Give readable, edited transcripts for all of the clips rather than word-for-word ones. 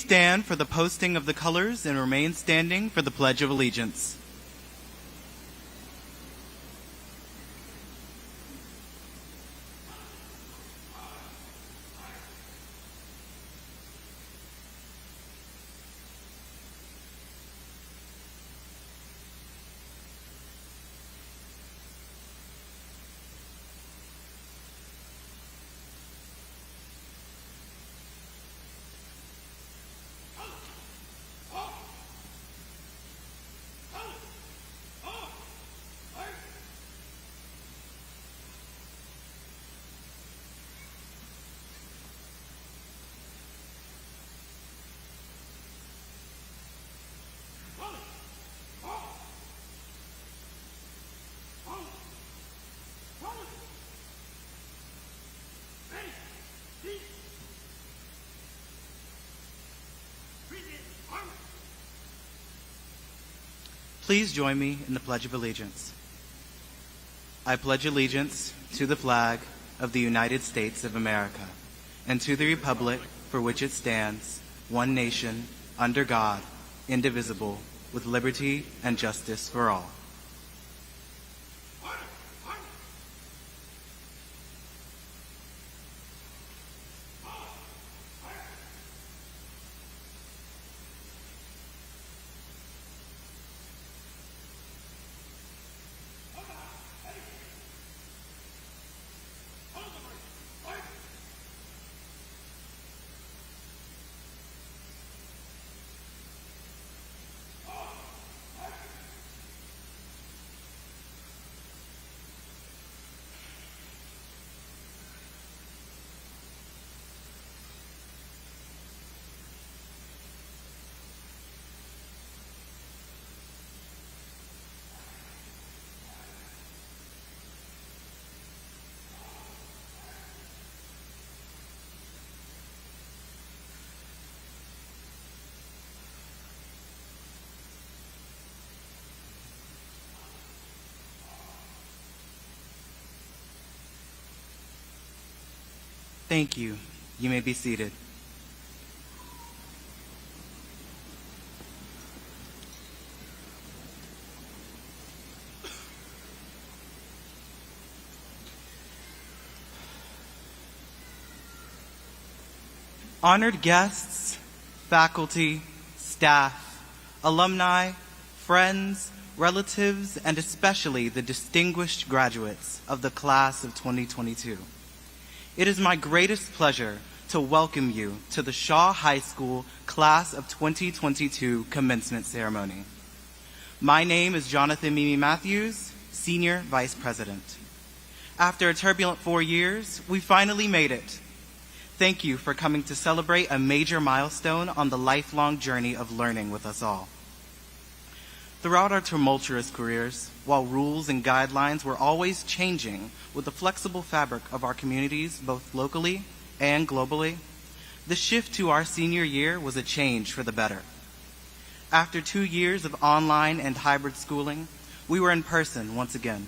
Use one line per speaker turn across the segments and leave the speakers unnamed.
stand for the posting of the colors and remain standing for the Pledge of Allegiance. Please join me in the Pledge of Allegiance. I pledge allegiance to the flag of the United States of America and to the republic for which it stands, one nation, under God, indivisible, with liberty and justice for all. Thank you. You may be seated. Honored guests, faculty, staff, alumni, friends, relatives, and especially the distinguished graduates of the class of 2022. It is my greatest pleasure to welcome you to the Shaw High School Class of 2022 commencement ceremony. My name is Jonathan Mimi Matthews, Senior Vice President. After a turbulent 4 years, we finally made it. Thank you for coming to celebrate a major milestone on the lifelong journey of learning with us all. Throughout our tumultuous careers, while rules and guidelines were always changing with the flexible fabric of our communities, both locally and globally, the shift to our senior year was a change for the better. After 2 years of online and hybrid schooling, we were in person once again,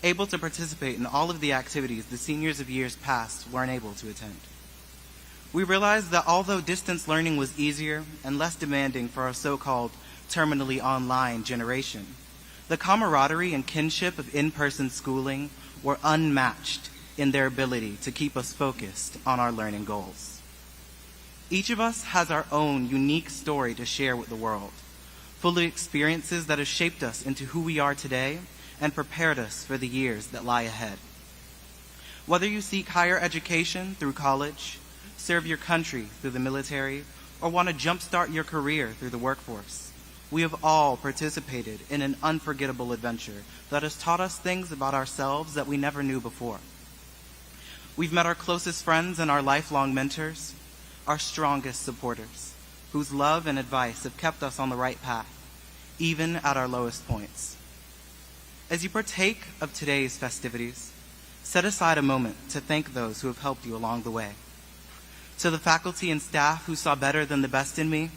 able to participate in all of the activities the seniors of years past weren't able to attend. We realized that although distance learning was easier and less demanding for our so-called terminally online generation, the camaraderie and kinship of in-person schooling were unmatched in their ability to keep us focused on our learning goals. Each of us has our own unique story to share with the world, full of experiences that have shaped us into who we are today and prepared us for the years that lie ahead. Whether you seek higher education through college, serve your country through the military, or want to jumpstart your career through the workforce, we have all participated in an unforgettable adventure that has taught us things about ourselves that we never knew before. We've met our closest friends and our lifelong mentors, our strongest supporters, whose love and advice have kept us on the right path, even at our lowest points. As you partake of today's festivities, set aside a moment to thank those who have helped you along the way. To the faculty and staff who saw better than the best in me,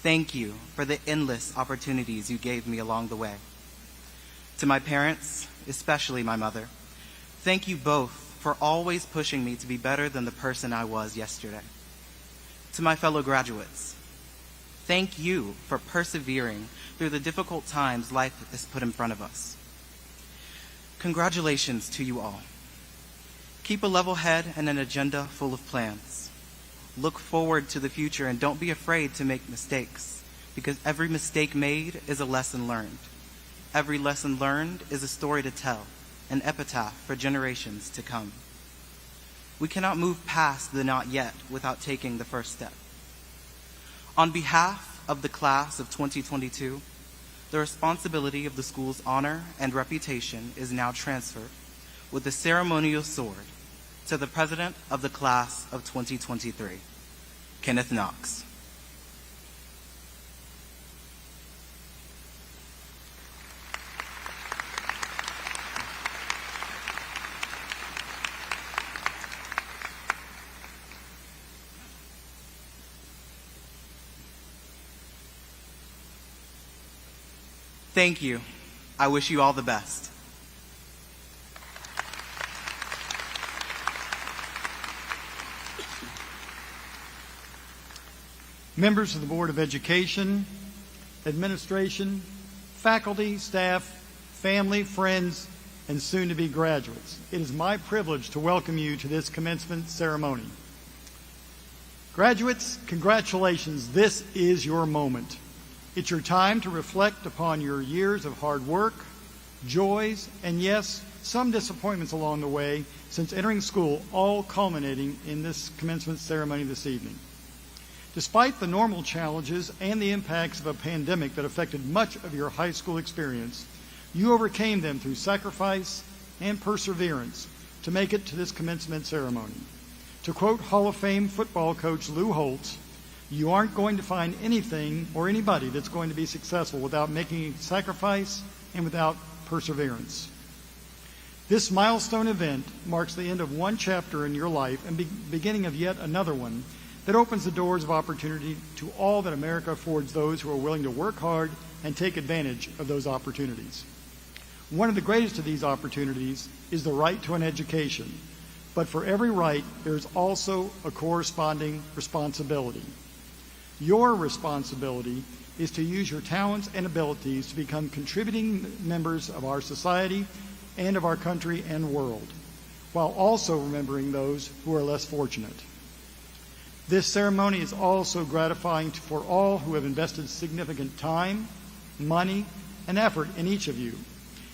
thank you for the endless opportunities you gave me along the way. To my parents, especially my mother, thank you both for always pushing me to be better than the person I was yesterday. To my fellow graduates, thank you for persevering through the difficult times life has put in front of us. Congratulations to you all. Keep a level head and an agenda full of plans. Look forward to the future and don't be afraid to make mistakes, because every mistake made is a lesson learned. Every lesson learned is a story to tell, an epitaph for generations to come. We cannot move past the not yet without taking the first step. On behalf of the class of 2022, the responsibility of the school's honor and reputation is now transferred with a ceremonial sword to the president of the class of 2023, Kenneth Knox. Thank you. I wish you all the best.
Members of the Board of Education, administration, faculty, staff, family, friends, and soon-to-be graduates, it is my privilege to welcome you to this commencement ceremony. Graduates, congratulations. This is your moment. It's your time to reflect upon your years of hard work, joys, and yes, some disappointments along the way since entering school, all culminating in this commencement ceremony this evening. Despite the normal challenges and the impacts of a pandemic that affected much of your high school experience, you overcame them through sacrifice and perseverance to make it to this commencement ceremony. To quote Hall of Fame football coach Lou Holtz, "You aren't going to find anything or anybody that's going to be successful without making a sacrifice and without perseverance." This milestone event marks the end of one chapter in your life and beginning of yet another one that opens the doors of opportunity to all that America affords those who are willing to work hard and take advantage of those opportunities. One of the greatest of these opportunities is the right to an education, but for every right, there is also a corresponding responsibility. Your responsibility is to use your talents and abilities to become contributing members of our society and of our country and world, while also remembering those who are less fortunate. This ceremony is also gratifying for all who have invested significant time, money, and effort in each of you.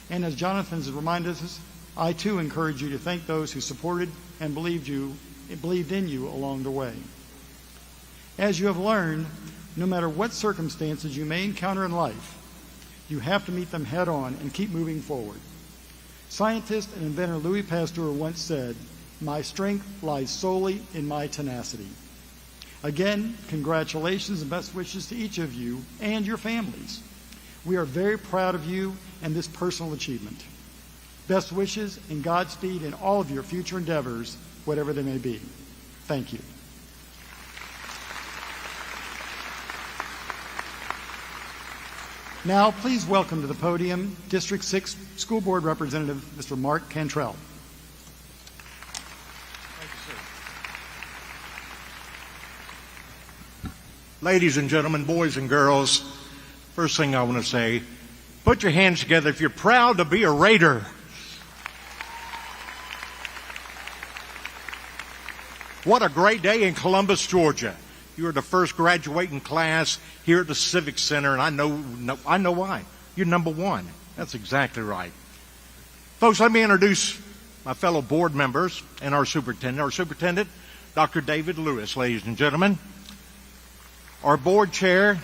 And as Jonathan has reminded us, I too encourage you to thank those who supported and believed in you along the way. As you have learned, no matter what circumstances you may encounter in life, you have to meet them head on and keep moving forward. Scientist and inventor Louis Pasteur once said, "My strength lies solely in my tenacity." Again, congratulations and best wishes to each of you and your families. We are very proud of you and this personal achievement. Best wishes and Godspeed in all of your future endeavors, whatever they may be. Thank you. Now, please welcome to the podium District 6 School Board Representative, Mr. Mark Cantrell.
Thank you, sir. Ladies and gentlemen, boys and girls, first thing I want to say, put your hands together if you're proud to be a Raider. What a great day in Columbus, Georgia. You are the first graduating class here at the Civic Center, and I know why. You're number one. That's exactly right. Folks, let me introduce my fellow board members and our superintendent. Our superintendent, Dr. David Lewis, ladies and gentlemen. Our board chair,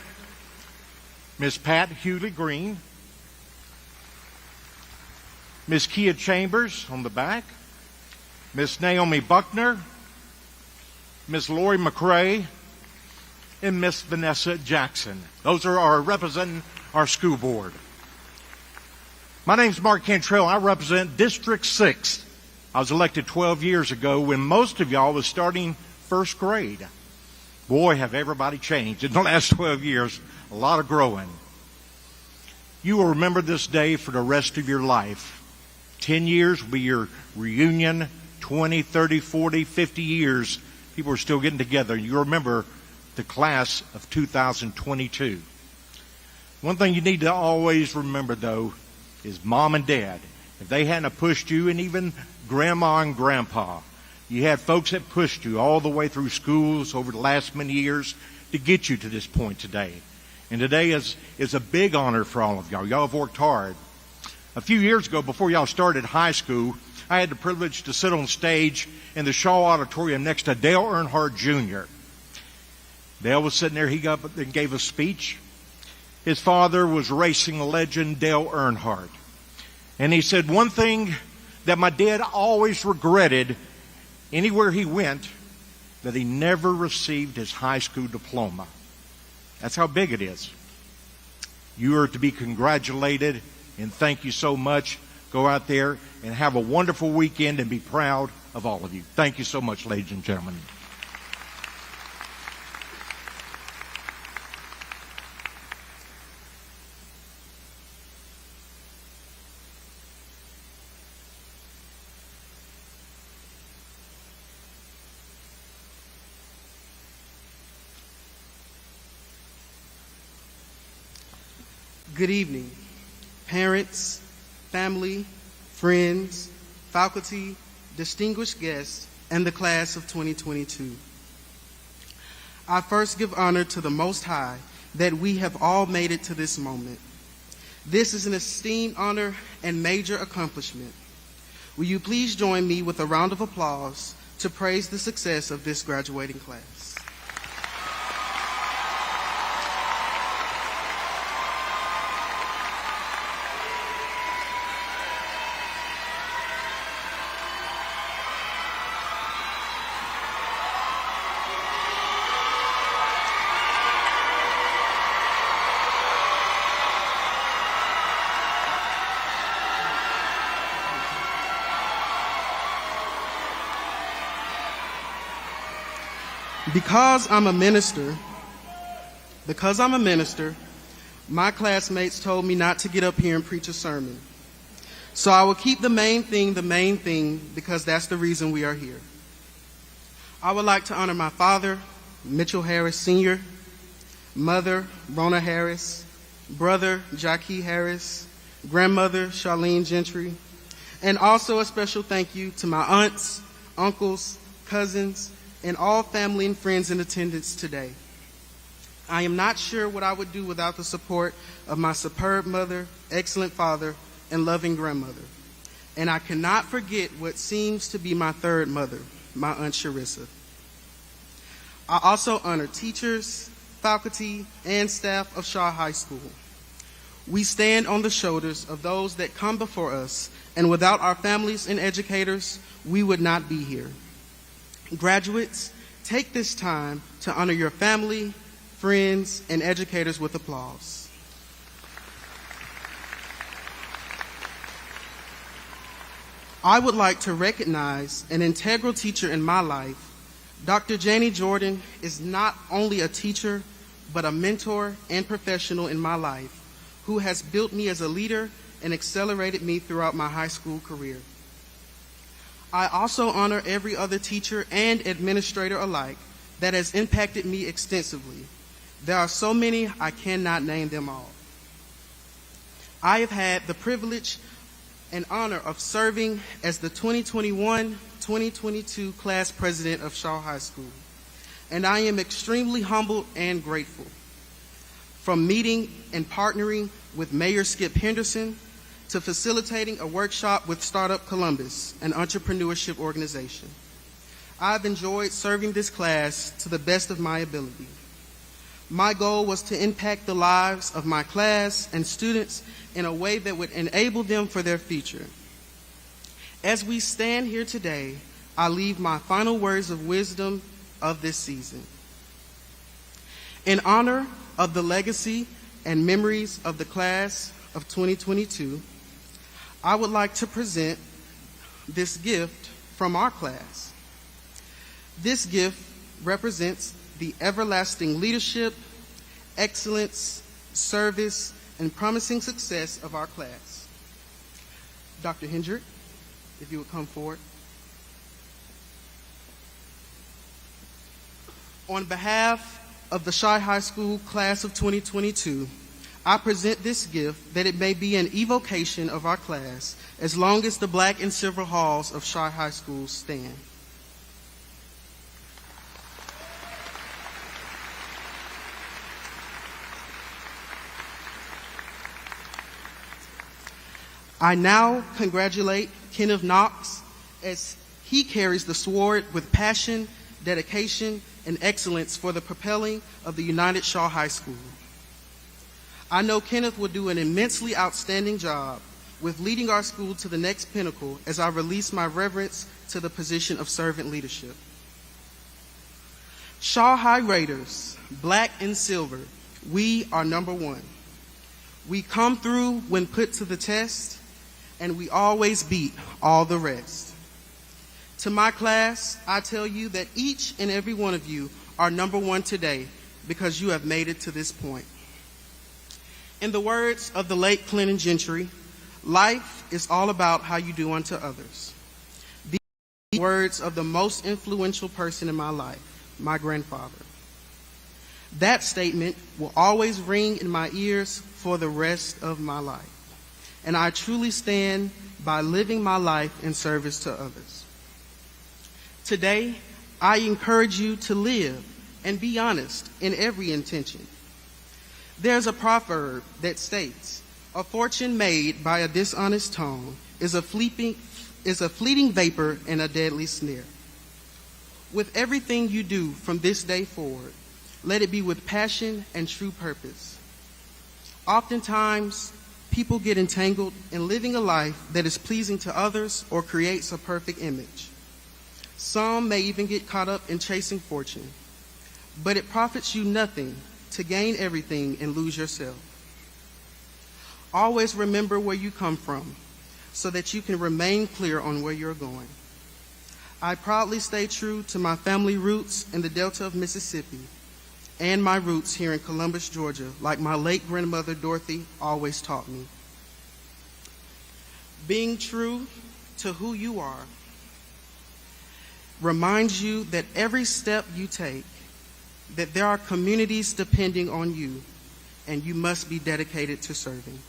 Ms. Pat Hewley Green. Ms. Kia Chambers on the back. Ms. Naomi Buckner. Ms. Lori McRae. And Miss Vanessa Jackson. Those are our representing our school board. My name's Mark Cantrell. I represent District 6. I was elected 12 years ago when most of y'all was starting first grade. Boy, have everybody changed in the last 12 years. A lot of growing. You will remember this day for the rest of your life. 10 years will be your reunion. 20, 30, 40, 50 years, people are still getting together. You remember the class of 2022. One thing you need to always remember, though, is Mom and Dad. If they hadn't have pushed you, and even Grandma and Grandpa, you had folks that pushed you all the way through schools over the last many years to get you to this point today. And today is a big honor for all of y'all. Y'all have worked hard. A few years ago, before y'all started high school, I had the privilege to sit on stage in the Shaw Auditorium next to Dale Earnhardt Jr. Dale was sitting there. He got up and gave a speech. His father was racing legend Dale Earnhardt. And he said one thing that my dad always regretted anywhere he went, that he never received his high school diploma. That's how big it is. You are to be congratulated, and thank you so much. Go out there and have a wonderful weekend and be proud of all of you. Thank you so much, ladies and gentlemen.
Good evening, parents, family, friends, faculty, distinguished guests, and the class of 2022. I first give honor to the Most High that we have all made it to this moment. This is an esteemed honor and major accomplishment. Will you please join me with a round of applause to praise the success of this graduating class? Because I'm a minister, my classmates told me not to get up here and preach a sermon. So I will keep the main thing, because that's the reason we are here. I would like to honor my father, Mitchell Harris Sr., mother, Rona Harris, brother, Jackie Harris, grandmother, Charlene Gentry, and also a special thank you to my aunts, uncles, cousins, and all family and friends in attendance today. I am not sure what I would do without the support of my superb mother, excellent father, and loving grandmother. And I cannot forget what seems to be my third mother, my Aunt Sharissa. I also honor teachers, faculty, and staff of Shaw High School. We stand on the shoulders of those that come before us, and without our families and educators, we would not be here. Graduates, take this time to honor your family, friends, and educators with applause. I would like to recognize an integral teacher in my life. Dr. Janie Jordan is not only a teacher, but a mentor and professional in my life, who has built me as a leader and accelerated me throughout my high school career. I also honor every other teacher and administrator alike that has impacted me extensively. There are so many, I cannot name them all. I have had the privilege and honor of serving as the 2021-2022 class president of Shaw High School, and I am extremely humbled and grateful. From meeting and partnering with Mayor Skip Henderson, to facilitating a workshop with Startup Columbus, an entrepreneurship organization. I've enjoyed serving this class to the best of my ability. My goal was to impact the lives of my class and students in a way that would enable them for their future. As we stand here today, I leave my final words of wisdom of this season. In honor of the legacy and memories of the class of 2022, I would like to present this gift from our class. This gift represents the everlasting leadership, excellence, service, and promising success of our class. Dr. Hendrick, if you would come forward. On behalf of the Chi High School class of 2022, I present this gift that it may be an evocation of our class as long as the black and silver halls of Chi High School stand. I now congratulate Kenneth Knox as he carries the sword with passion, dedication, and excellence for the propelling of the United Shaw High School. I know Kenneth will do an immensely outstanding job with leading our school to the next pinnacle as I release my reverence to the position of servant leadership. Shaw High Raiders, black and silver, we are number one. We come through when put to the test, and we always beat all the rest. To my class, I tell you that each and every one of you are number one today because you have made it to this point. In the words of the late Clinton Gentry, life is all about how you do unto others. These are the words of the most influential person in my life, my grandfather. That statement will always ring in my ears for the rest of my life. And I truly stand by living my life in service to others. Today, I encourage you to live and be honest in every intention. There's a proverb that states, "A fortune made by a dishonest tongue is a fleeting vapor and a deadly snare." With everything you do from this day forward, let it be with passion and true purpose. Oftentimes, people get entangled in living a life that is pleasing to others or creates a perfect image. Some may even get caught up in chasing fortune, but it profits you nothing to gain everything and lose yourself. Always remember where you come from so that you can remain clear on where you're going. I proudly stay true to my family roots in the Delta of Mississippi and my roots here in Columbus, Georgia, like my late grandmother Dorothy always taught me. Being true to who you are reminds you that every step you take, that there are communities depending on you, and you must be dedicated to serving.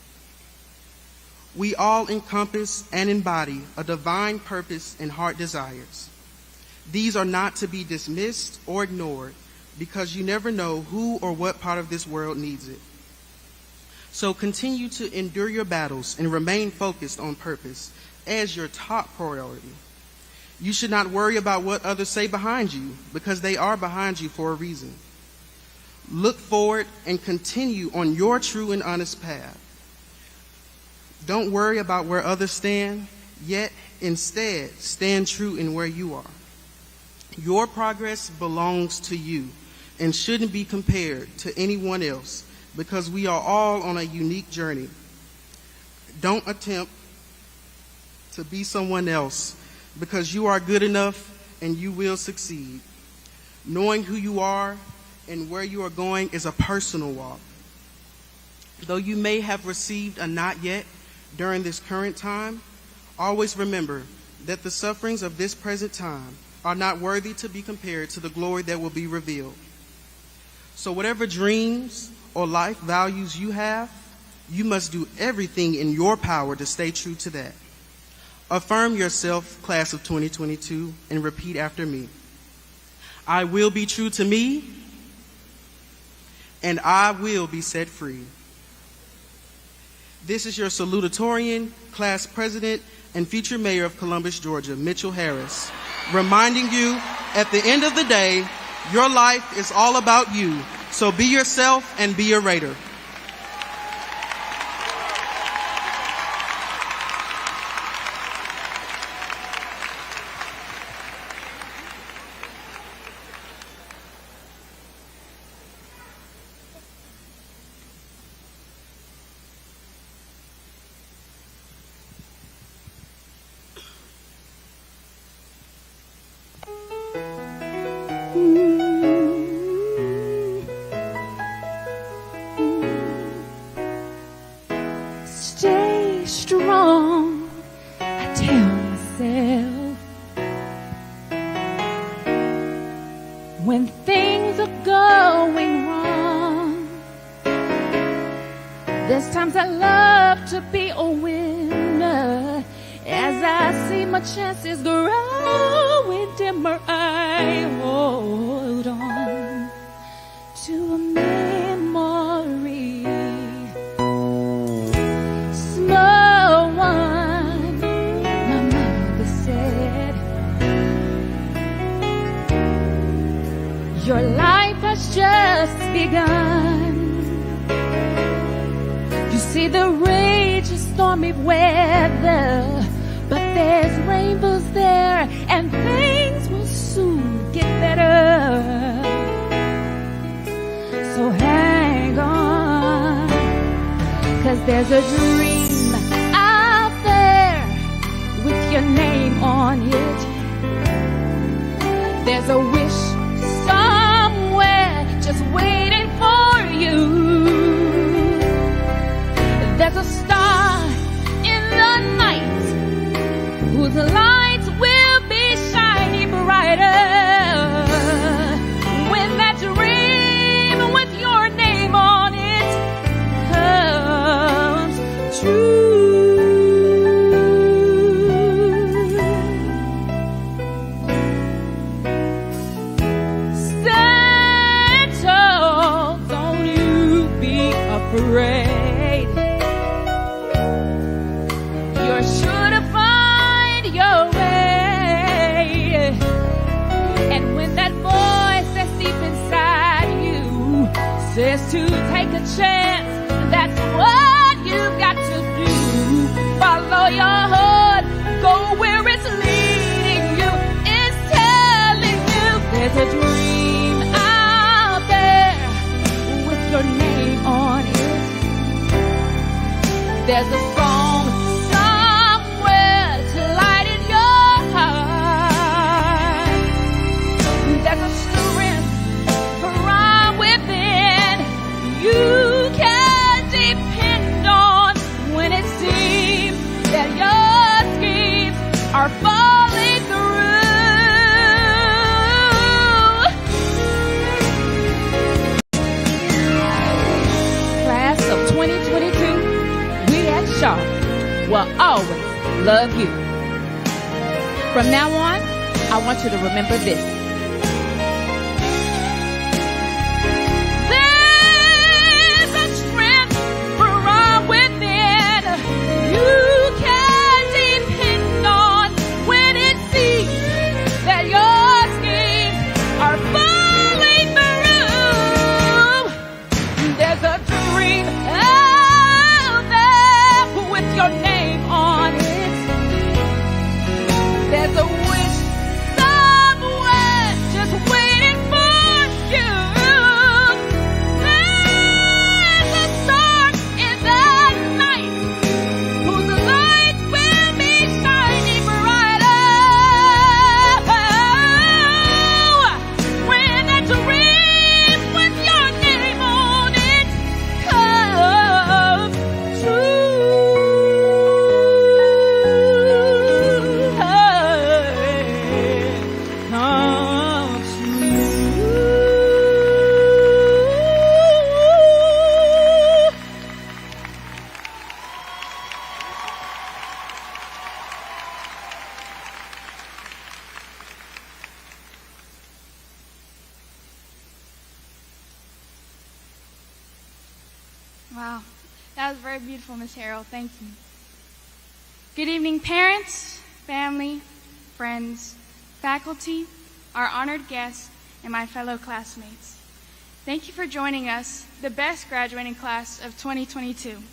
We all encompass and embody a divine purpose and heart desires. These are not to be dismissed or ignored because you never know who or what part of this world needs it. So continue to endure your battles and remain focused on purpose as your top priority. You should not worry about what others say behind you because they are behind you for a reason. Look forward and continue on your true and honest path. Don't worry about where others stand, yet instead stand true in where you are. Your progress belongs to you and shouldn't be compared to anyone else because we are all on a unique journey. Don't attempt to be someone else because you are good enough and you will succeed. Knowing who you are and where you are going is a personal walk. Though you may have received a not yet during this current time, always remember that the sufferings of this present time are not worthy to be compared to the glory that will be revealed. So whatever dreams or life values you have, you must do everything in your power to stay true to that. Affirm yourself, class of 2022, and repeat after me. I will be true to me, and I will be set free. This is your salutatorian, class president, and future mayor of Columbus, Georgia, Mitchell Harris, reminding you at the end of the day, your life is all about you. So be yourself and be a Raider.
There's times I love to be a winner. As I see my chances growing dimmer, I hold on to a memory. Small one, my mother said, your life has just begun. You see the rage of stormy weather, but there's rainbows there and things will soon get better. So hang on, 'cause there's a dream out there with your name on it. There's a wish somewhere just waiting for you. There's a star in the night whose lights will be shining brighter when that dream with your name on it comes true. Stand tall, don't you be afraid. You're sure to find your way. And when that voice that's deep inside you says to take a chance, that's what you've got to do. Follow your heart, go where it's leading you. It's telling you there's a dream out there with your name on it. There's a song somewhere to light in your heart. There's a strength from within you can depend on when it seems that your schemes are falling through. Class of 2022, we at Shaw will always love you. From now on, I want you to remember this. There's a strength from within you can depend on when it seems that your schemes are falling through. There's a dream out there with your name on it. There's a wish somewhere just waiting for you. There's a star in the night whose lights will be shining brighter when that dream with your name on it comes true.
Wow, that was very beautiful, Miss Harrell. Thank you. Good evening, parents, family, friends, faculty, our honored guests, and my fellow classmates. Thank you for joining us, the best graduating class of 2022.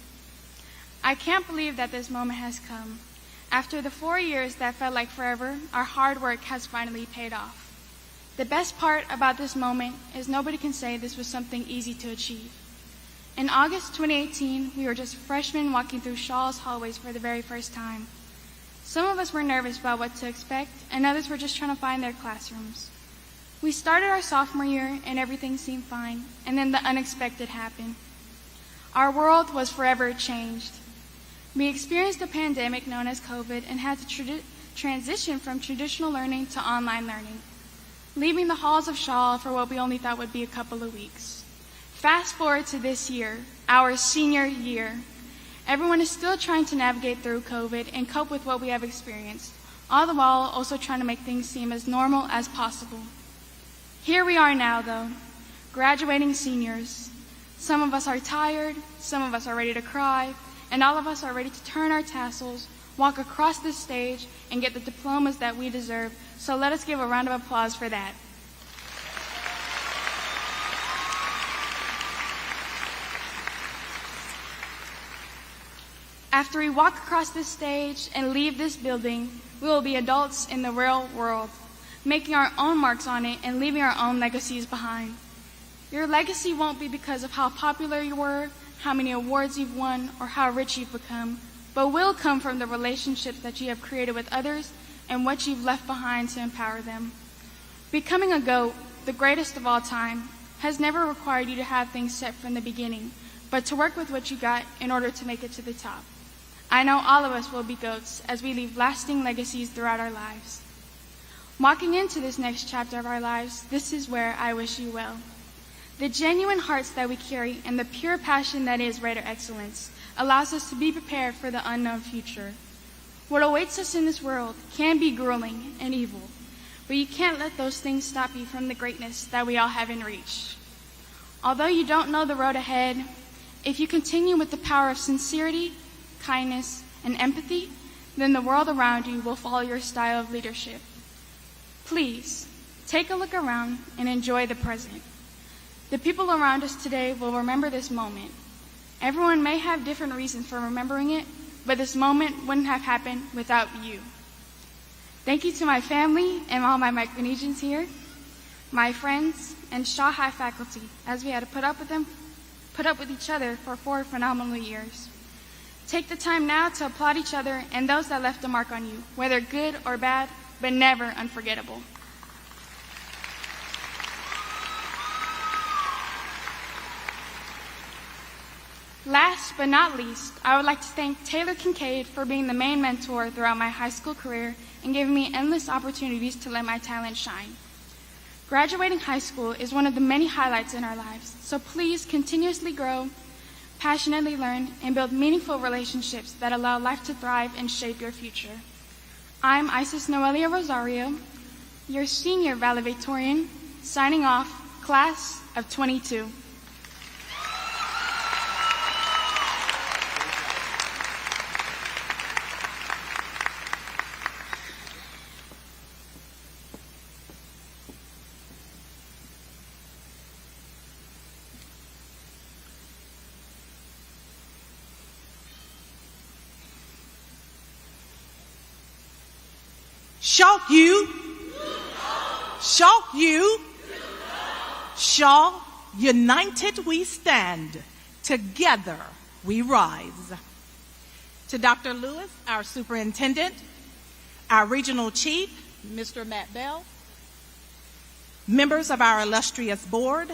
I can't believe that this moment has come. After the 4 years that felt like forever, our hard work has finally paid off. The best part about this moment is nobody can say this was something easy to achieve. In August 2018, we were just freshmen walking through Shaw's hallways for the very first time. Some of us were nervous about what to expect, and others were just trying to find their classrooms. We started our sophomore year, and everything seemed fine, and then the unexpected happened. Our world was forever changed. We experienced a pandemic known as COVID and had to transition from traditional learning to online learning, leaving the halls of Shaw for what we only thought would be a couple of weeks. Fast forward to this year, our senior year. Everyone is still trying to navigate through COVID and cope with what we have experienced, all the while also trying to make things seem as normal as possible. Here we are now, though, graduating seniors. Some of us are tired, some of us are ready to cry, and all of us are ready to turn our tassels, walk across this stage, and get the diplomas that we deserve. So let us give a round of applause for that. After we walk across this stage and leave this building, we will be adults in the real world, making our own marks on it and leaving our own legacies behind. Your legacy won't be because of how popular you were, how many awards you've won, or how rich you've become, but will come from the relationships that you have created with others and what you've left behind to empower them. Becoming a GOAT, the greatest of all time, has never required you to have things set from the beginning, but to work with what you got in order to make it to the top. I know all of us will be GOATs as we leave lasting legacies throughout our lives. Walking into this next chapter of our lives, this is where I wish you well. The genuine hearts that we carry and the pure passion that is Raider Excellence allows us to be prepared for the unknown future. What awaits us in this world can be grueling and evil, but you can't let those things stop you from the greatness that we all have in reach. Although you don't know the road ahead, if you continue with the power of sincerity, kindness, and empathy, then the world around you will follow your style of leadership. Please, take a look around and enjoy the present. The people around us today will remember this moment. Everyone may have different reasons for remembering it, but this moment wouldn't have happened without you. Thank you to my family and all my Micronesians here, my friends, and Shaw High faculty, as we had to put up with each other for 4 phenomenal years. Take the time now to applaud each other and those that left a mark on you, whether good or bad, but never unforgettable. Last but not least, I would like to thank Taylor Kincaid for being the main mentor throughout my high school career and giving me endless opportunities to let my talent shine. Graduating high school is one of the many highlights in our lives, so please continuously grow, passionately learn, and build meaningful relationships that allow life to thrive and shape your future. I'm Isis Noelia Rosario, your senior valedictorian, signing off, class of 22.
Shock you. Shock you. Shaw, united we stand. Together we rise. To Dr. Lewis, our superintendent, our regional chief, Mr. Matt Bell, members of our illustrious board,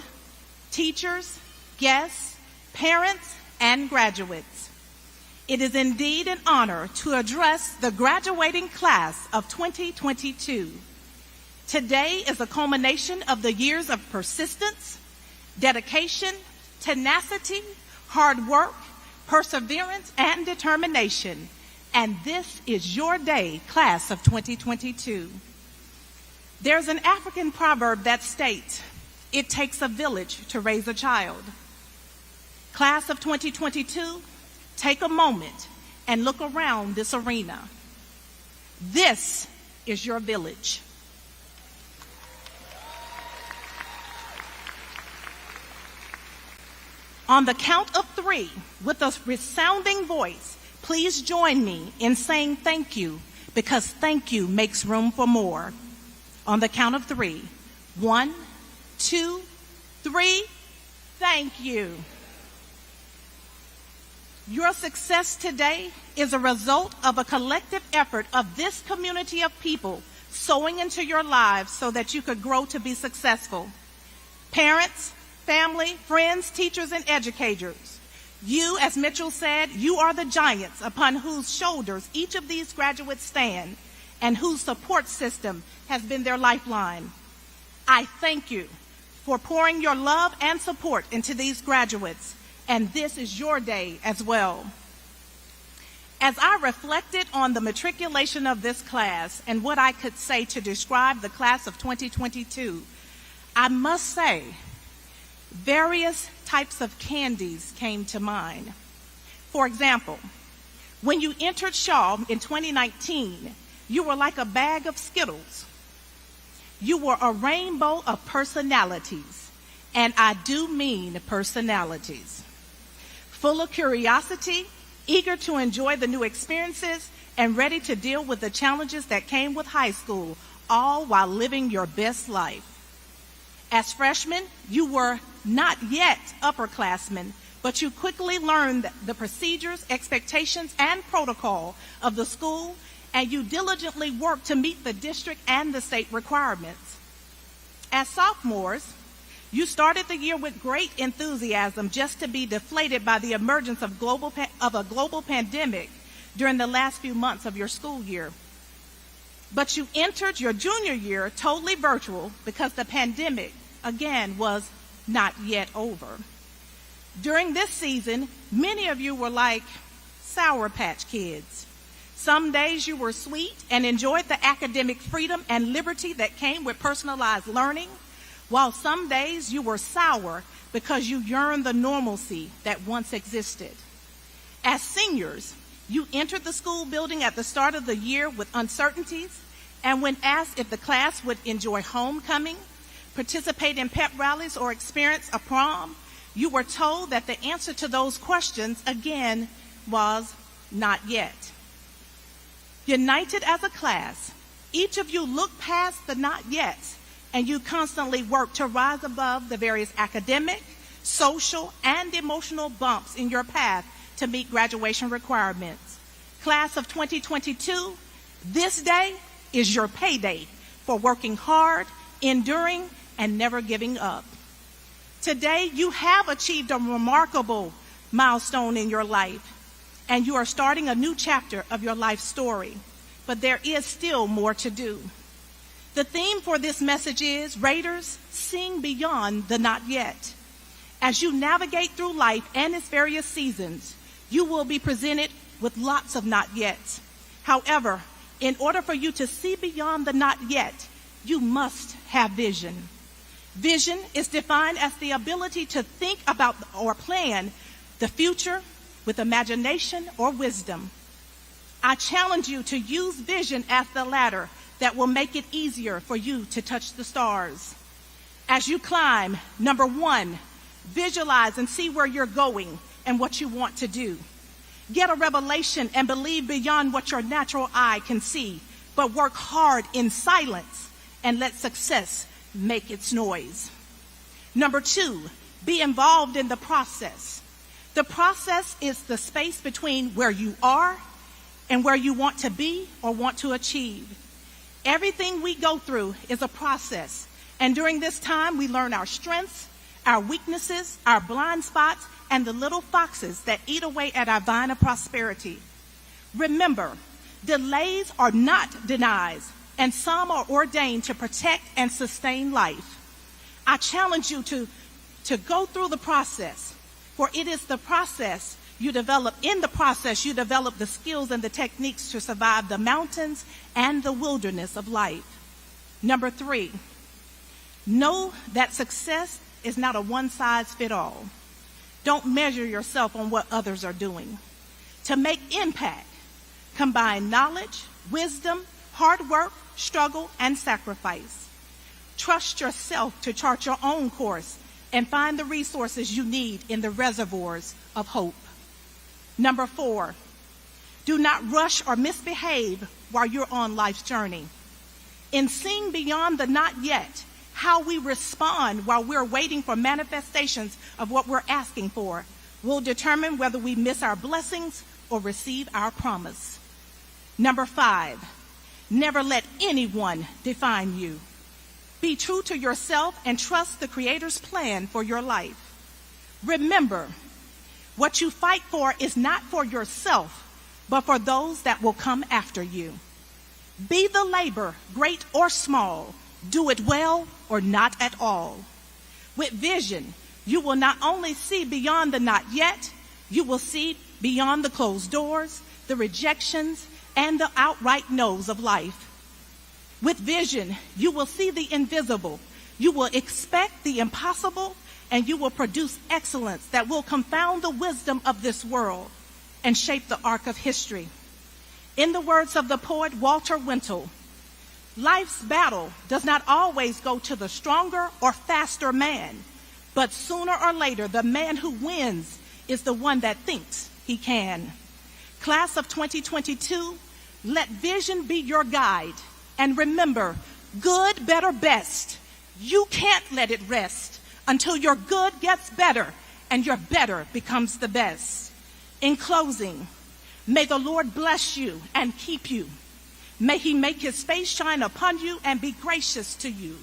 teachers, guests, parents, and graduates. It is indeed an honor to address the graduating class of 2022. Today is a culmination of the years of persistence, dedication, tenacity, hard work, perseverance, and determination. And this is your day, class of 2022. There's an African proverb that states, "It takes a village to raise a child." Class of 2022, take a moment and look around this arena. This is your village. On the count of 3, with a resounding voice, please join me in saying thank you, because thank you makes room for more. On the count of 3, 1, 2, 3, thank you. Your success today is a result of a collective effort of this community of people sowing into your lives so that you could grow to be successful. Parents, family, friends, teachers, and educators, you, as Mitchell said, you are the giants upon whose shoulders each of these graduates stand and whose support system has been their lifeline. I thank you for pouring your love and support into these graduates, and this is your day as well. As I reflected on the matriculation of this class and what I could say to describe the class of 2022, I must say various types of candies came to mind. For example, when you entered Shaw in 2019, you were like a bag of Skittles. You were a rainbow of personalities, and I do mean personalities. Full of curiosity, eager to enjoy the new experiences, and ready to deal with the challenges that came with high school, all while living your best life. As freshmen, you were not yet upperclassmen, but you quickly learned the procedures, expectations, and protocol of the school, and you diligently worked to meet the district and the state requirements. As sophomores, you started the year with great enthusiasm just to be deflated by the emergence of a global pandemic during the last few months of your school year. But you entered your junior year totally virtual because the pandemic, again, was not yet over. During this season, many of you were like Sour Patch Kids. Some days you were sweet and enjoyed the academic freedom and liberty that came with personalized learning, while some days you were sour because you yearned the normalcy that once existed. As seniors, you entered the school building at the start of the year with uncertainties, and when asked if the class would enjoy homecoming, participate in pep rallies, or experience a prom, you were told that the answer to those questions, again, was not yet. United as a class, each of you looked past the not yet, and you constantly worked to rise above the various academic, social, and emotional bumps in your path to meet graduation requirements. Class of 2022, this day is your payday for working hard, enduring, and never giving up. Today, you have achieved a remarkable milestone in your life, and you are starting a new chapter of your life story. But there is still more to do. The theme for this message is, Raiders, sing beyond the not yet. As you navigate through life and its various seasons, you will be presented with lots of not yets. However, in order for you to see beyond the not yet, you must have vision. Vision is defined as the ability to think about or plan the future with imagination or wisdom. I challenge you to use vision as the ladder that will make it easier for you to touch the stars. As you climb, number one, visualize and see where you're going and what you want to do. Get a revelation and believe beyond what your natural eye can see, but work hard in silence and let success make its noise. Number two, be involved in the process. The process is the space between where you are and where you want to be or want to achieve. Everything we go through is a process, and during this time we learn our strengths, our weaknesses, our blind spots, and the little foxes that eat away at our vine of prosperity. Remember, delays are not denies, and some are ordained to protect and sustain life. I challenge you to go through the process, for it is the process you develop. In the process, you develop the skills and the techniques to survive the mountains and the wilderness of life. Number three, know that success is not a one-size-fits-all. Don't measure yourself on what others are doing. To make impact, combine knowledge, wisdom, hard work, struggle, and sacrifice. Trust yourself to chart your own course and find the resources you need in the reservoirs of hope. Number four, do not rush or misbehave while you're on life's journey. In seeing beyond the not yet, how we respond while we're waiting for manifestations of what we're asking for will determine whether we miss our blessings or receive our promise. Number five, never let anyone define you. Be true to yourself and trust the Creator's plan for your life. Remember, what you fight for is not for yourself, but for those that will come after you. Be the labor, great or small. Do it well or not at all. With vision, you will not only see beyond the not yet, you will see beyond the closed doors, the rejections, and the outright no's of life. With vision, you will see the invisible, you will expect the impossible, and you will produce excellence that will confound the wisdom of this world and shape the arc of history. In the words of the poet Walter Wintle, life's battle does not always go to the stronger or faster man, but sooner or later, the man who wins is the one that thinks he can. Class of 2022, let vision be your guide. And remember, good, better, best. You can't let it rest until your good gets better and your better becomes the best. In closing, may the Lord bless you and keep you. May he make his face shine upon you and be gracious to you.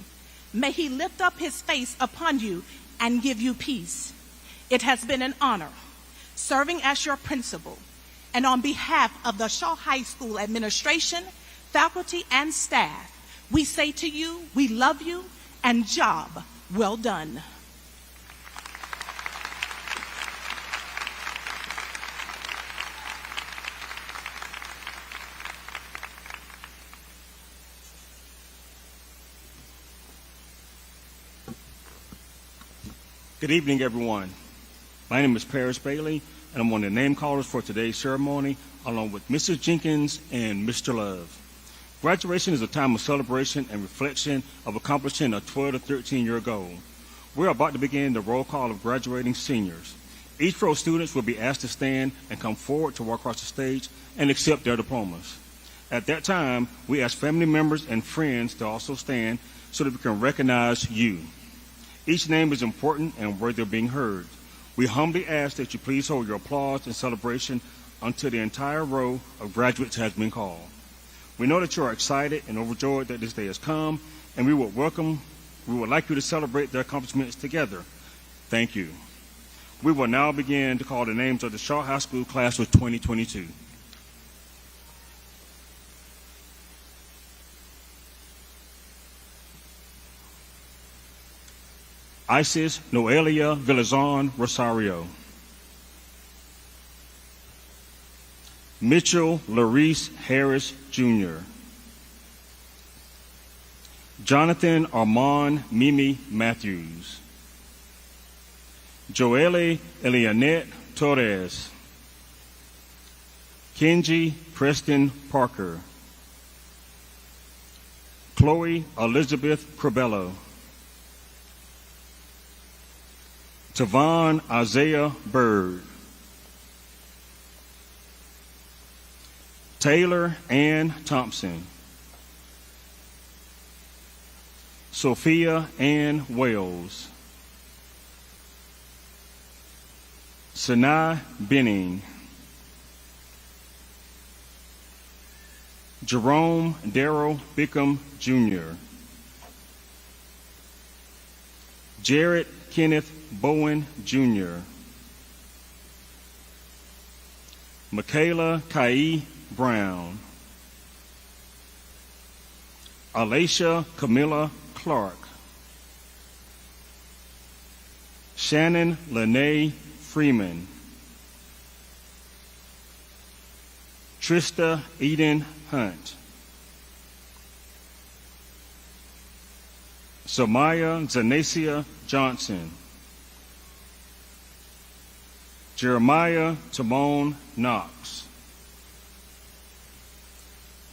May he lift up his face upon you and give you peace. It has been an honor serving as your principal. And on behalf of the Shaw High School administration, faculty, and staff, we say to you, we love you, and job well done.
Good evening, everyone. My name is Paris Bailey, and I'm one of the name callers for today's ceremony, along with Mrs. Jenkins and Mr. Love. Graduation is a time of celebration and reflection of accomplishing a 12 to 13-year goal. We're about to begin the roll call of graduating seniors. Each row of students will be asked to stand and come forward to walk across the stage and accept their diplomas. At that time, we ask family members and friends to also stand so that we can recognize you. Each name is important and worthy of being heard. We humbly ask that you please hold your applause and celebration until the entire row of graduates has been called. We know that you are excited and overjoyed that this day has come, and we would like you to celebrate their accomplishments together. Thank you. We will now begin to call the names of the Shaw High School class of 2022. Isis Noelia Villazon Rosario. Mitchell Larice Harris, Jr. Jonathan Armand Mimi Matthews. Joelle Elianette Torres. Kenji Preston Parker. Chloe Elizabeth Corbello. Tavon Isaiah Bird. Taylor Ann Thompson. Sophia Ann Wells. Sanai Benning. Jerome Darrell Bickham, Jr. Jared Kenneth Bowen, Jr. Michaela Kai Brown. Alacia Camilla Clark. Shannon Lene Freeman. Trista Eden Hunt. Samaya Zanasia Johnson. Jeremiah Timon Knox.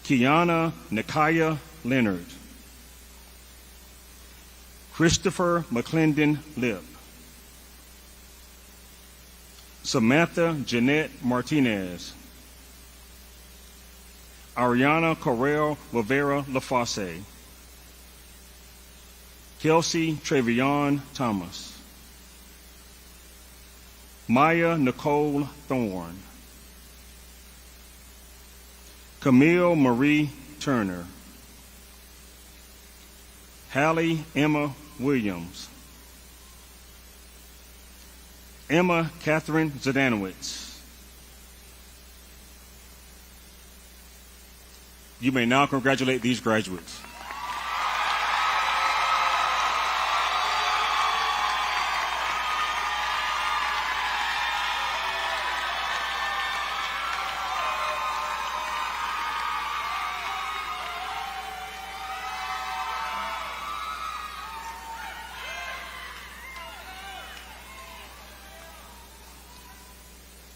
Kiana Nikaya Leonard. Christopher McClendon Lip. Samantha Jeanette Martinez. Ariana Correll Rivera Lafosse. Kelsey Trevion Thomas. Maya Nicole Thorne. Camille Marie Turner. Hallie Emma Williams. Emma Catherine Zadanowitz. You may now congratulate these graduates.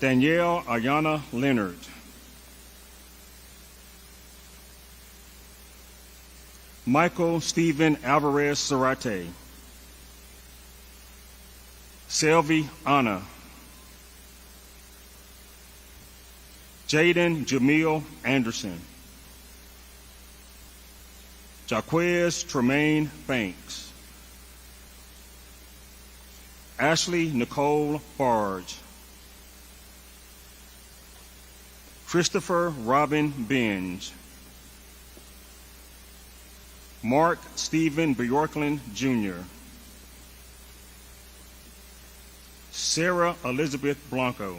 Danielle Ayana Leonard. Michael Stephen Alvarez Zarate. Selvi Anna. Jaden Jamil Anderson. Jaquez Tremaine Banks. Ashley Nicole Barge. Christopher Robin Binge. Mark Stephen Bjorklund Jr. Sarah Elizabeth Blanco.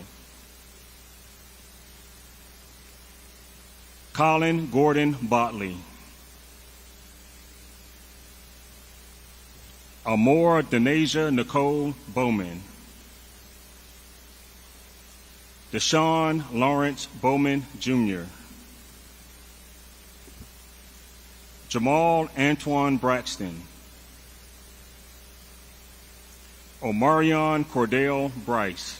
Colin Gordon Botley. Amora Denasia Nicole Bowman. Deshaun Lawrence Bowman Jr. Jamal Antoine Braxton. Omarion Cordell Bryce.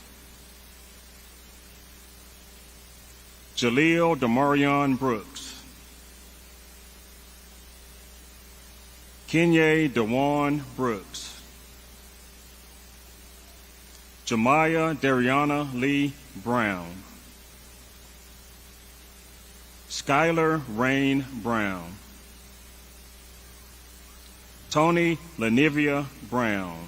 Jaleel Damarion Brooks. Kenye Dewan Brooks. Jemiah Dariana Lee Brown. Skylar Rain Brown. Tony Lanivia Brown.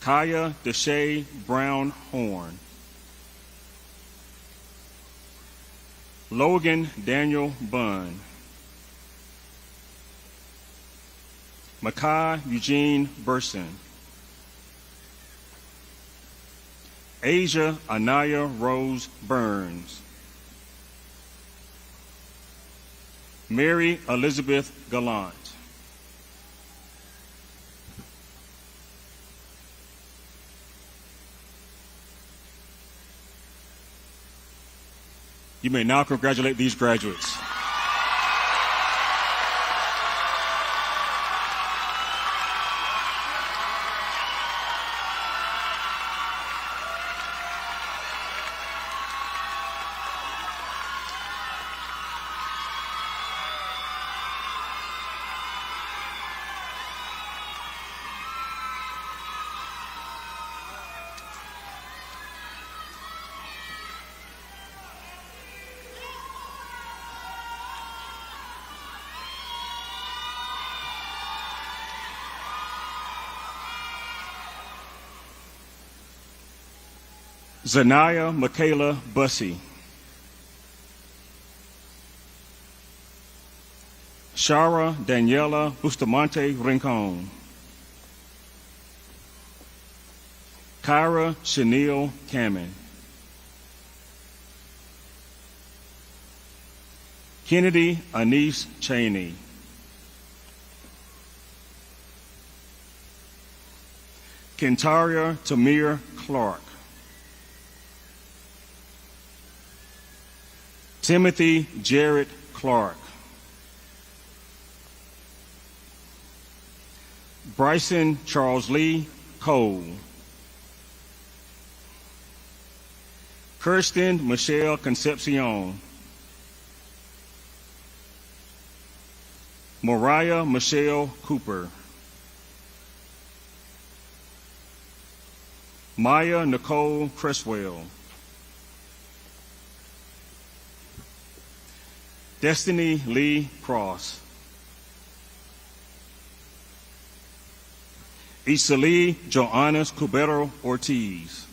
Kaya Deshae Brown Horn. Logan Daniel Bunn. Makai Eugene Burson. Asia Anaya Rose Burns. Mary Elizabeth Gallant. You may now congratulate these graduates. Zanaya Michaela Bussey. Shara Daniela Bustamante Rincon. Kyra Chenille Kamen. Kennedy Anise Cheney. Kentaria Tamir Clark. Timothy Jarrett Clark. Bryson Charles Lee Cole. Kirsten Michelle Concepcion. Mariah Michelle Cooper. Maya Nicole Cresswell. Destiny Lee Cross. Isalie Joannas Cubero Ortiz.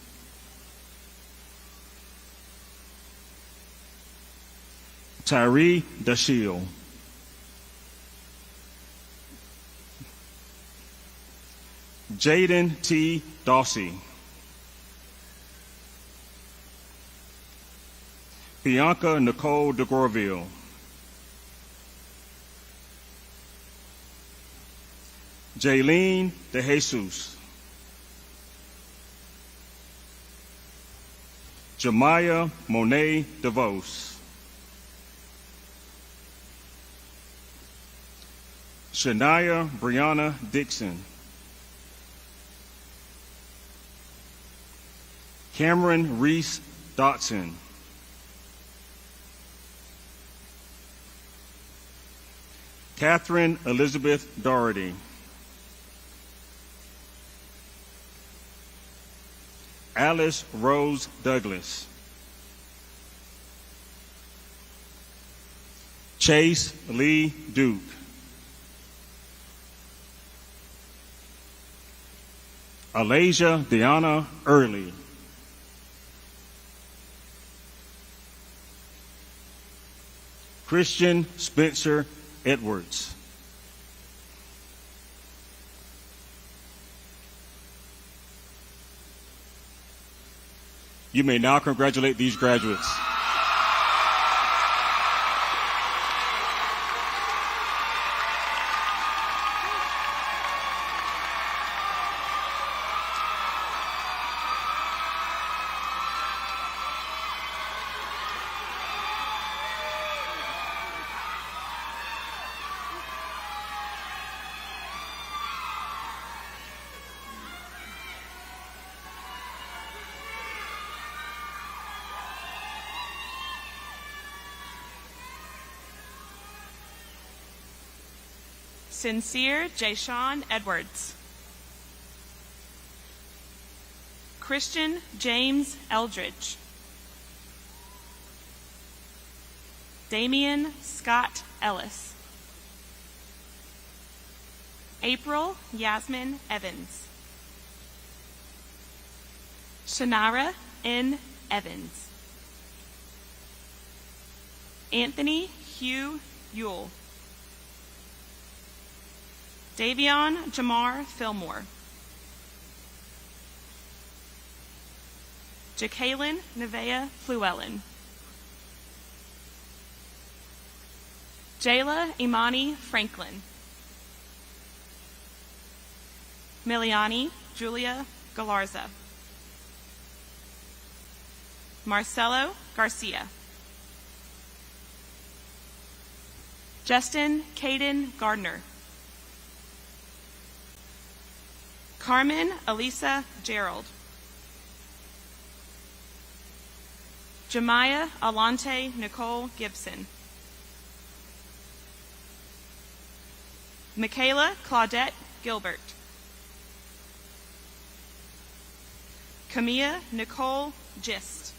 Tyree Dashiel. Jaden T. Dawsey. Bianca Nicole DeGorville. Jaylene De Jesus. Jemiah Monet DeVos. Shania Brianna Dixon. Cameron Reese Dotson. Catherine Elizabeth Doherty. Alice Rose Douglas. Chase Lee Duke. Alasia Deanna Early. Christian Spencer Edwards. You may now congratulate these graduates.
Sincere Jashawn Edwards. Christian James Eldridge. Damian Scott Ellis. April Yasmin Evans. Shanara N. Evans. Anthony Hugh Yule. Davion Jamar Fillmore. Jacqueline Nevea Fluellen. Jayla Imani Franklin. Miliani Julia Galarza. Marcelo Garcia. Justin Caden Gardner. Carmen Elisa Gerald. Jemiah Alante Nicole Gibson. Michaela Claudette Gilbert. Camilla Nicole Gist.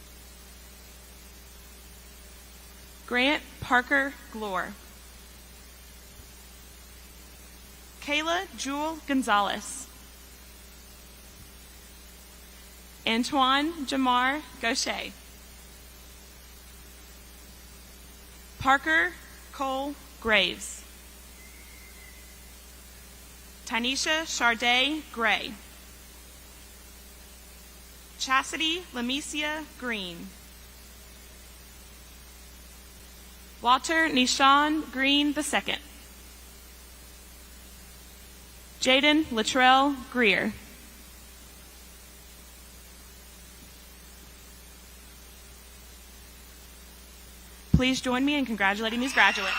Grant Parker Glore. Kayla Jewel Gonzalez. Antoine Jamar Gaucher. Parker Cole Graves. Tanisha Charday Gray. Chastity Lamicia Green. Walter Nishan Green II. Jaden Latrell Greer. Please join me in congratulating these graduates.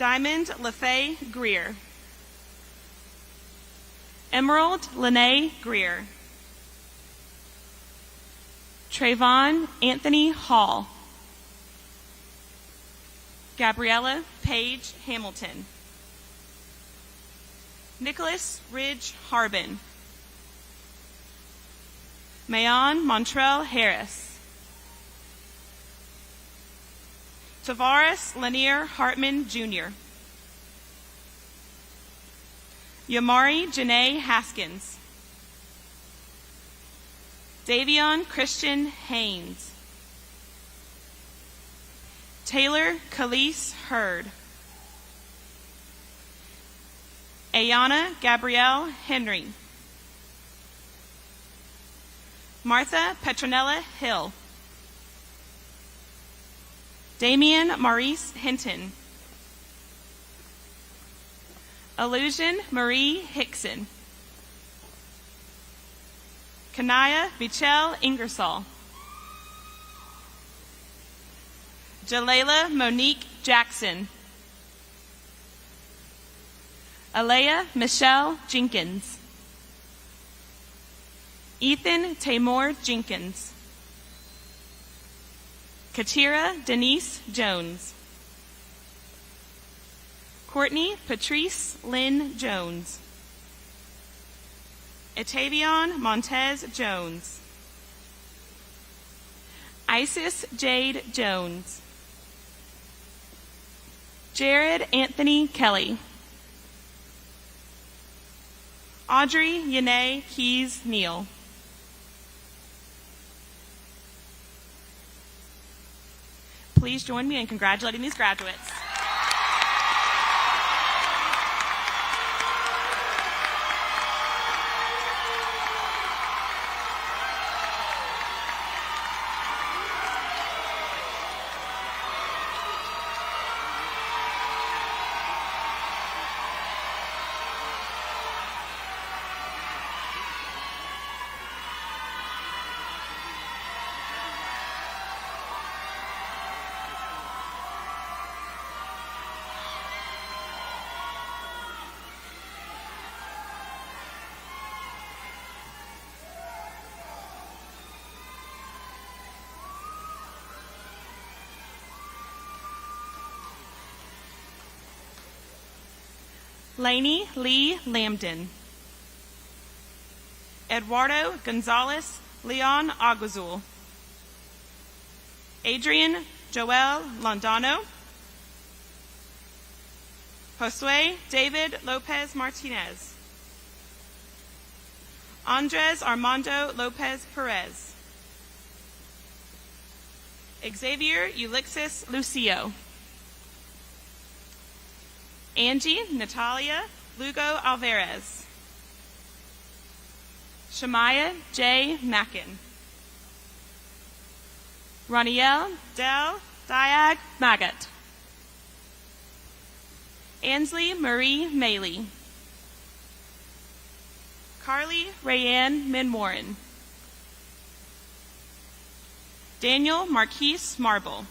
Diamond LaFay Greer. Emerald Lene Greer. Trayvon Anthony Hall. Gabriella Paige Hamilton. Nicholas Ridge Harbin. Mayon Montrell Harris. Tavares Lanier Hartman, Jr. Yamari Janae Haskins. Davion Christian Haynes. Taylor Khalees Hurd. Ayana Gabrielle Henry. Martha Petronella Hill. Damian Maurice Hinton. Illusion Marie Hickson. Kanaya Michelle Ingersoll. Jalayla Monique Jackson. Alea Michelle Jenkins. Ethan Tamor Jenkins. Katira Denise Jones. Courtney Patrice Lynn Jones. Etavion Montez Jones. Isis Jade Jones. Jared Anthony Kelly. Audrey Yanae Keys Neal. Please join me in congratulating these graduates. Lainey Lee Lambden. Eduardo Gonzalez Leon Aguazul. Adrian Joel Londano. Josue David Lopez Martinez. Andres Armando Lopez Perez. Xavier Ulixis Lucio. Angie Natalia Lugo Alvarez. Shemaya J. Mackin. Roniel Del Diag Magat. Ansley Marie Maley. Carly Rayanne Minmorin. Daniel Marquise Marble.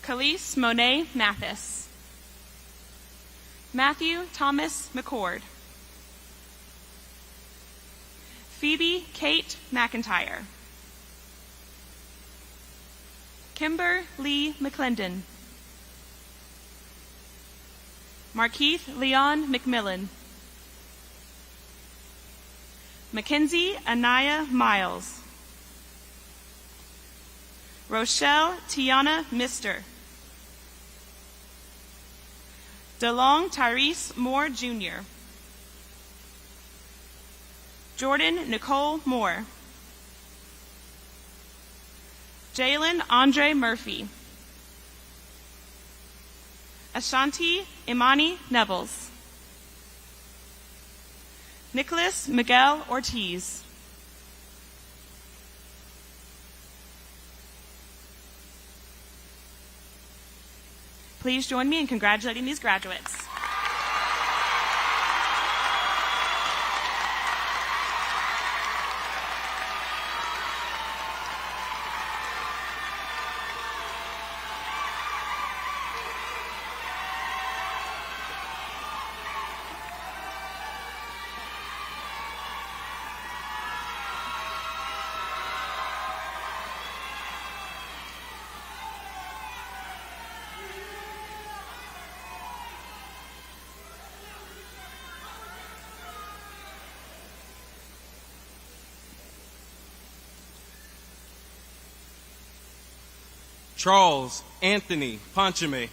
Khalees Monet Mathis. Matthew Thomas McCord. Phoebe Kate McIntyre. Kimber Lee McClendon. Markeith Leon McMillan. Mackenzie Anaya Miles. Rochelle Tiana Mister. DeLong Tyrese Moore Jr. Jordan Nicole Moore. Jalen Andre Murphy. Ashanti Imani Nevels. Nicholas Miguel Ortiz. Please join me in congratulating these graduates.
Charles Anthony Ponchame.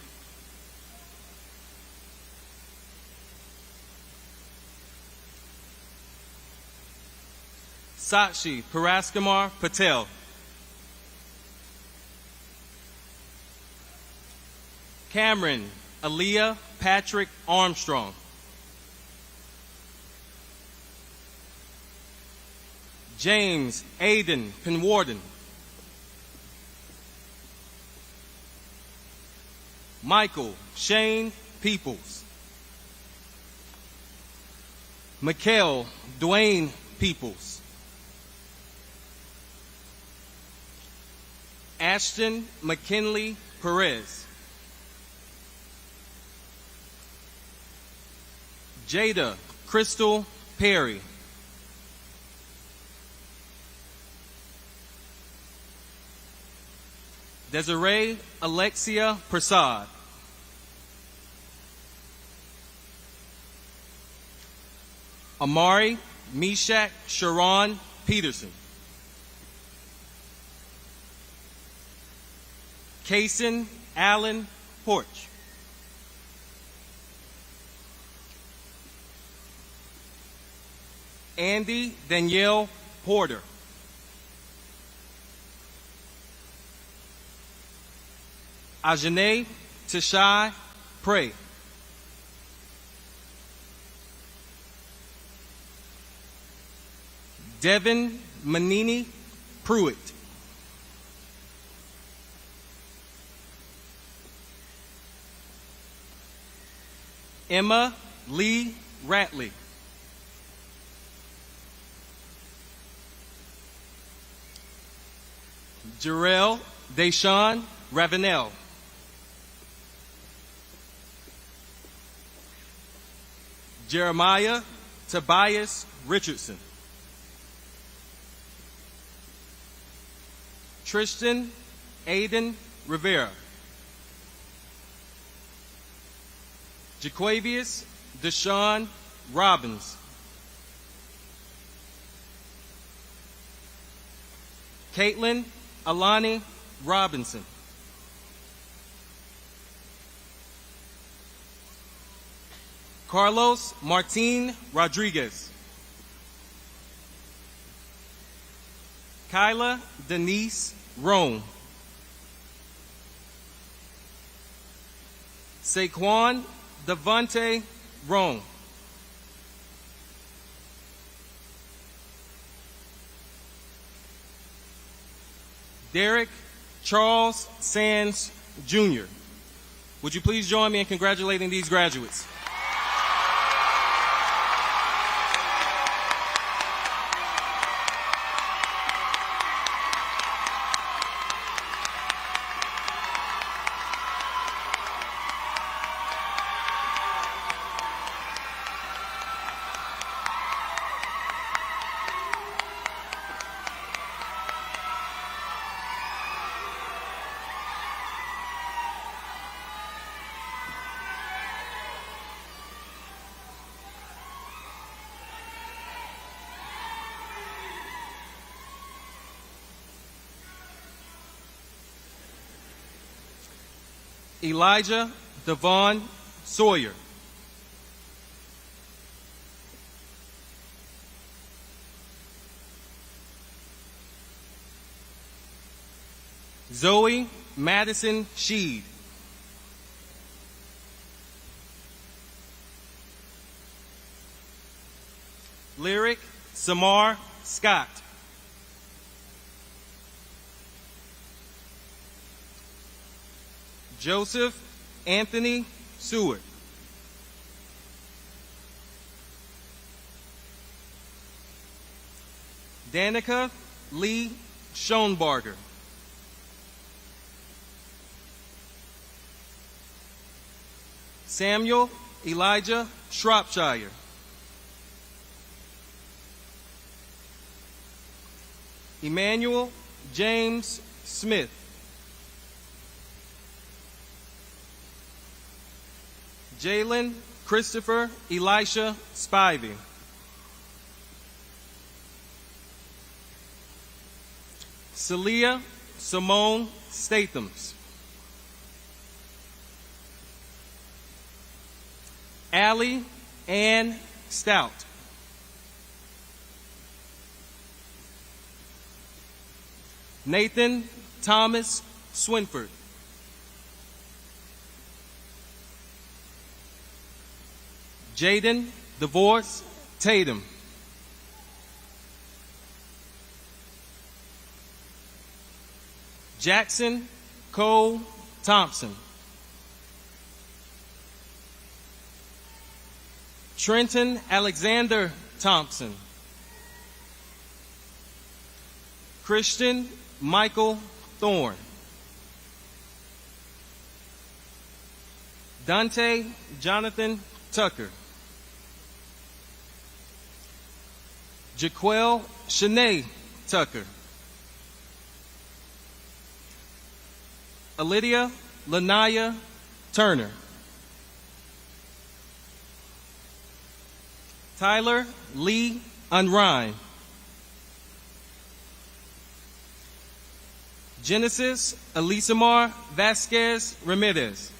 Sakshi Paraskamar Patel. Cameron Aaliyah Patrick Armstrong. James Aiden Penwarden. Michael Shane Peoples. Mikhail Dwayne Peoples. Ashton McKinley Perez. Jada Crystal Perry. Desiree Alexia Prasad. Amari Meshach Sharon Peterson. Kaysen Allen Porch. Andy Danielle Porter. Ajane Tashai Pray. Devin Manini Pruitt. Emma Lee Ratley. Jarrell Deshawn Ravenel. Jeremiah Tobias Richardson. Tristan Aiden Rivera. Jaquavius Deshaun Robbins. Caitlin Alani Robinson. Carlos Martin Rodriguez. Kyla Denise Rome. Saquon Devontae Rome. Derek Charles Sands, Jr. Would you please join me in congratulating these graduates? Elijah Devon Sawyer. Zoe Madison Sheed. Lyric Samar Scott. Joseph Anthony Seward. Danica Lee Schoenbarger. Samuel Elijah Shropshire. Emmanuel James Smith. Jalen Christopher Elisha Spivey. Celia Simone Stathams. Allie Ann Stout. Nathan Thomas Swinford. Jaden DeVorce Tatum. Jackson Cole Thompson. Trenton Alexander Thompson. Christian Michael Thorne. Dante Jonathan Tucker. Jaquel Shanae Tucker. Lydia Lanaya Turner. Tyler Lee Unrhyme. Genesis Elisamar Vasquez Ramirez.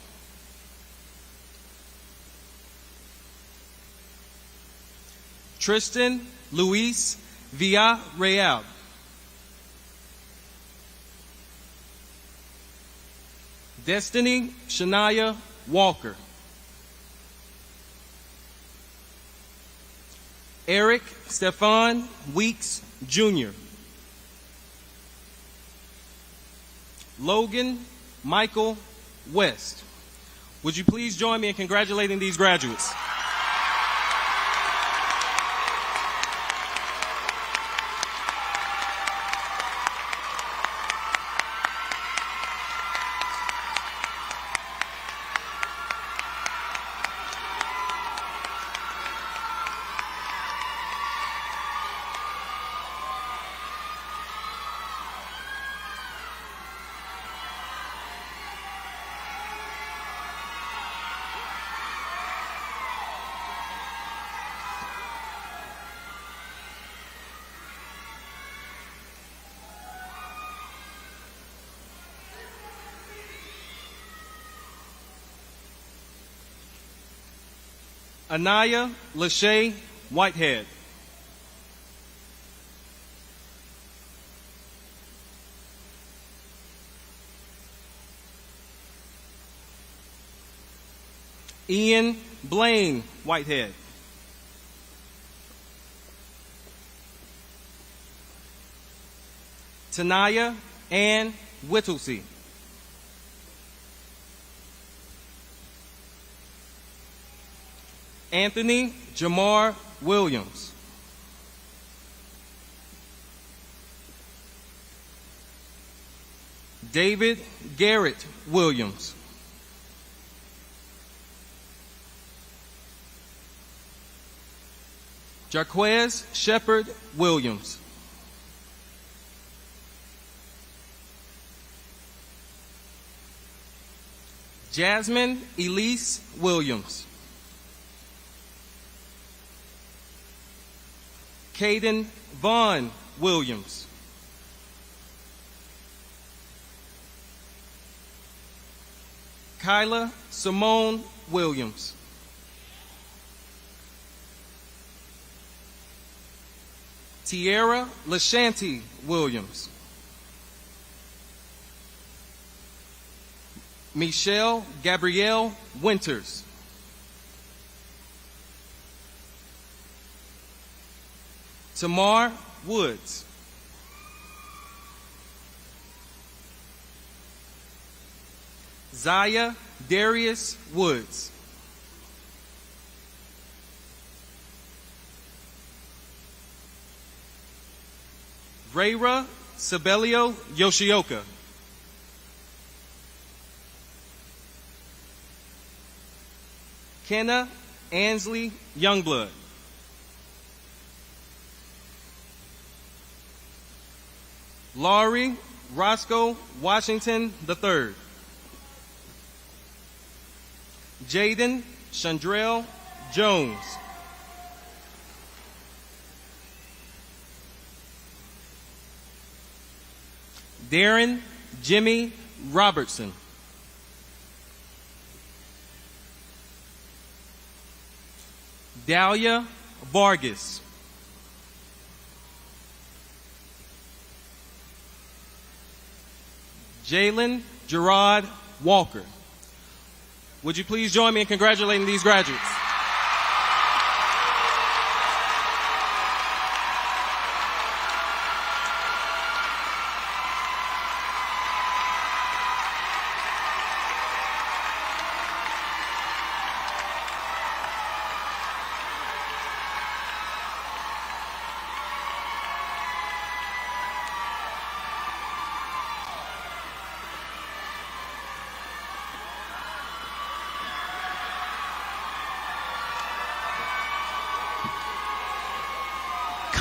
Tristan Luis Villarreal. Destiny Shania Walker. Eric Stefan Weeks Jr. Logan Michael West. Would you please join me in congratulating these graduates? Anaya Lachey Whitehead. Ian Blaine Whitehead. Tanaya Ann Whittlesey. Anthony Jamar Williams. David Garrett Williams. Jarquez Shepard Williams. Jasmine Elise Williams. Caden Vaughn Williams. Kyla Simone Williams. Tierra Lashanti Williams. Michelle Gabrielle Winters. Tamar Woods. Zaya Darius Woods. Rayra Sibelio Yoshioka. Kenna Ansley Youngblood. Laurie Roscoe Washington III. Jaden Chandrell Jones. Darren Jimmy Robertson. Dahlia Vargas. Jalen Gerard Walker. Would you please join me in congratulating these graduates?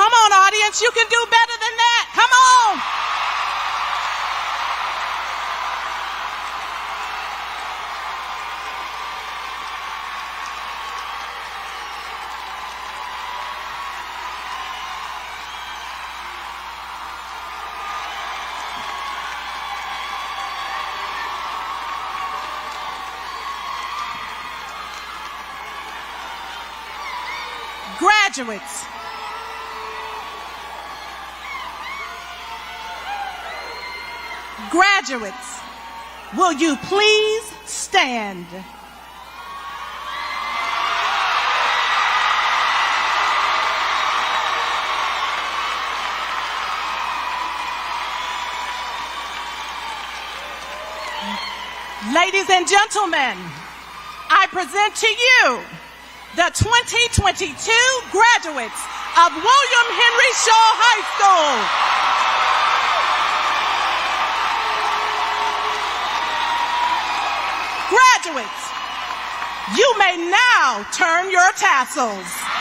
Come on, audience, you can do better than that. Come on. Graduates. Graduates, will you please stand? Ladies and gentlemen, I present to you the 2022 graduates of William Henry Shaw High School. Graduates, you may now turn your tassels.